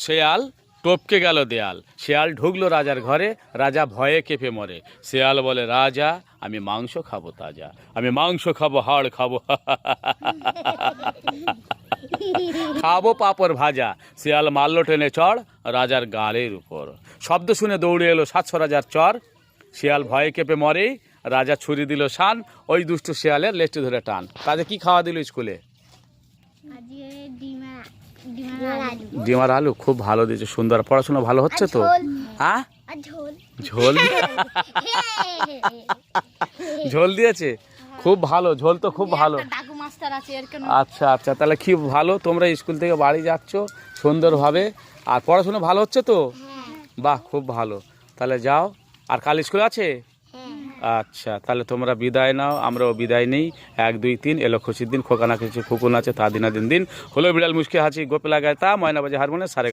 শেয়াল টপকে গেল দেয়াল, শেয়াল ঢুকলো রাজার ঘরে, রাজা ভয়ে কেঁপে মরে। শেয়াল বলে, রাজা আমি মাংস খাবো তাজা, আমি মাংস খাবো, হাড় খাবো, খাবো পাঁপড় ভাজা। শেয়াল মারল টেনে চড় রাজার গালের উপর, শব্দ শুনে দৌড়ে এলো 700 রাজার চর। শেয়াল ভয়ে কেঁপে মরে, রাজা ছুরি দিল শান, ওই দুষ্ট শেয়ালের লেজটি ধরে টান। তাদের কি খাওয়া দিল স্কুলে? ডিমার আলু, খুব ভালো দিয়েছে, সুন্দর। পড়াশোনা ভালো হচ্ছে তো? হ্যাঁ, ঝোল ঝোল দিয়েছে, খুব ভালো ঝোল তো, খুব ভালো। আচ্ছা আচ্ছা, তাহলে কি ভালো, তোমরা স্কুল থেকে বাড়ি যাচ্ছ সুন্দরভাবে, আর পড়াশোনা ভালো হচ্ছে তো? বাহ, খুব ভালো। তাহলে যাও, আর কাল স্কুল আছে? আচ্ছা, তাহলে তোমরা বিদায় নাও, আমরাও বিদায় নেই। 1 2 3 এলো খুশির দিন, খোকা না খুশি ফুকুন আছে, তা দিন দিন হলো বিড়াল মুশকে হাসি, গোপে লাগায় তা, ময়না বাজে হারমোনিয়াম, সারে।